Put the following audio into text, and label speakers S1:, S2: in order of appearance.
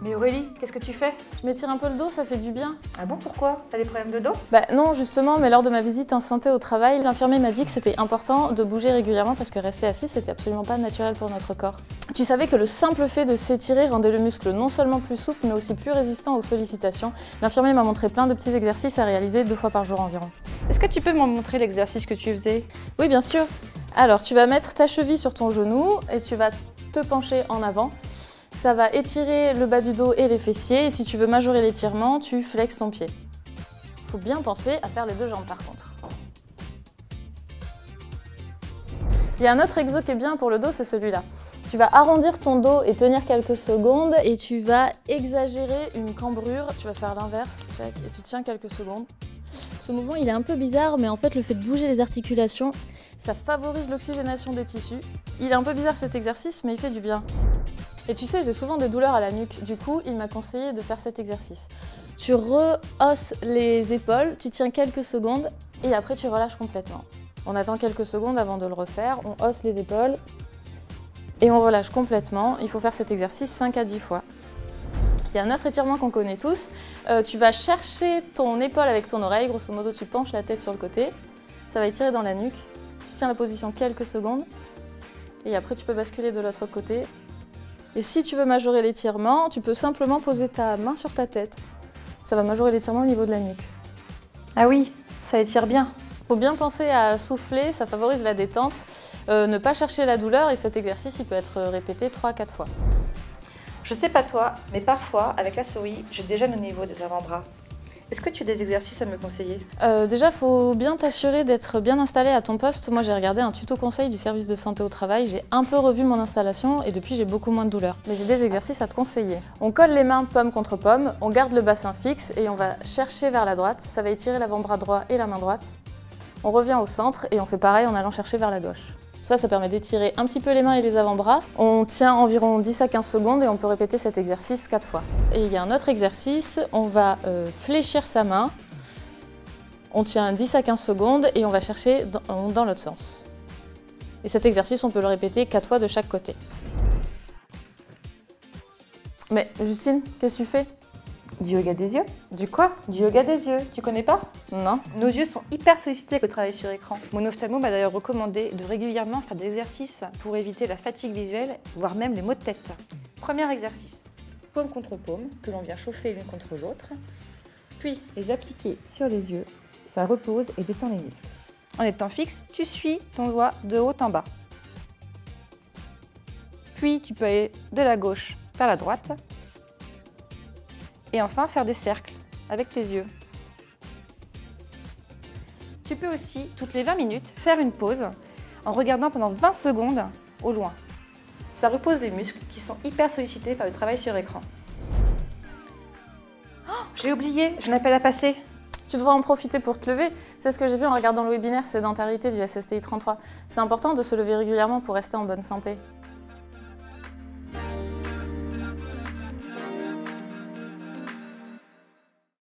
S1: Mais Aurélie, qu'est-ce que tu fais?
S2: Je m'étire un peu le dos, ça fait du bien.
S1: Ah bon, pourquoi? T'as des problèmes de dos?
S2: Non, justement, mais lors de ma visite en santé au travail, l'infirmier m'a dit que c'était important de bouger régulièrement parce que rester assis, c'était absolument pas naturel pour notre corps. Tu savais que le simple fait de s'étirer rendait le muscle non seulement plus souple, mais aussi plus résistant aux sollicitations. L'infirmier m'a montré plein de petits exercices à réaliser 2 fois par jour environ.
S1: Est-ce que tu peux m'en montrer l'exercice que tu faisais?
S2: Oui, bien sûr. Alors, tu vas mettre ta cheville sur ton genou et tu vas te pencher en avant. Ça va étirer le bas du dos et les fessiers. Et si tu veux majorer l'étirement, tu flexes ton pied. Il faut bien penser à faire les 2 jambes par contre. Il y a un autre exo qui est bien pour le dos, c'est celui-là. Tu vas arrondir ton dos et tenir quelques secondes et tu vas exagérer une cambrure. Tu vas faire l'inverse, check, et tu tiens quelques secondes. Ce mouvement, il est un peu bizarre, mais en fait, le fait de bouger les articulations, ça favorise l'oxygénation des tissus. Il est un peu bizarre cet exercice, mais il fait du bien. Et tu sais, j'ai souvent des douleurs à la nuque. Du coup, il m'a conseillé de faire cet exercice. Tu rehausses les épaules, tu tiens quelques secondes et après tu relâches complètement. On attend quelques secondes avant de le refaire, on hausse les épaules et on relâche complètement. Il faut faire cet exercice 5 à 10 fois. Il y a un autre étirement qu'on connaît tous. Tu vas chercher ton épaule avec ton oreille, grosso modo tu penches la tête sur le côté. Ça va étirer dans la nuque. Tu tiens la position quelques secondes et après tu peux basculer de l'autre côté. Et si tu veux majorer l'étirement, tu peux simplement poser ta main sur ta tête. Ça va majorer l'étirement au niveau de la nuque.
S1: Ah oui, ça étire bien.
S2: Il faut bien penser à souffler, ça favorise la détente. Ne pas chercher la douleur et cet exercice il peut être répété 3 à 4 fois.
S1: Je sais pas toi, mais parfois, avec la souris, je déjeune au niveau des avant-bras. Est-ce que tu as des exercices à me conseiller?
S2: Déjà, il faut bien t'assurer d'être bien installé à ton poste. Moi, j'ai regardé un tuto conseil du service de santé au travail. J'ai un peu revu mon installation et depuis, j'ai beaucoup moins de douleur. Mais j'ai des exercices à te conseiller. On colle les mains pomme contre pomme, on garde le bassin fixe et on va chercher vers la droite. Ça va étirer l'avant-bras droit et la main droite. On revient au centre et on fait pareil en allant chercher vers la gauche. Ça permet d'étirer un petit peu les mains et les avant-bras. On tient environ 10 à 15 secondes et on peut répéter cet exercice 4 fois. Et il y a un autre exercice, on va fléchir sa main. On tient 10 à 15 secondes et on va chercher dans l'autre sens. Et cet exercice, on peut le répéter 4 fois de chaque côté. Mais Justine, qu'est-ce que tu fais?
S1: Du yoga des yeux?
S2: Du quoi?
S1: Du yoga des yeux, tu connais pas?
S2: Non.
S1: Nos yeux sont hyper sollicités avec le travail sur écran. Mon ophtalmo m'a d'ailleurs recommandé de régulièrement faire des exercices pour éviter la fatigue visuelle, voire même les maux de tête. Premier exercice, paume contre paume, que l'on vient chauffer l'une contre l'autre, puis les appliquer sur les yeux, ça repose et détend les muscles. En étant fixe, tu suis ton doigt de haut en bas. Puis tu peux aller de la gauche vers la droite. Et enfin, faire des cercles avec tes yeux. Tu peux aussi, toutes les 20 minutes, faire une pause en regardant pendant 20 secondes au loin. Ça repose les muscles qui sont hyper sollicités par le travail sur écran. Oh, j'ai oublié, j'ai un appel à passer.
S2: Tu devras en profiter pour te lever. C'est ce que j'ai vu en regardant le webinaire Sédentarité du SSTI 33. C'est important de se lever régulièrement pour rester en bonne santé.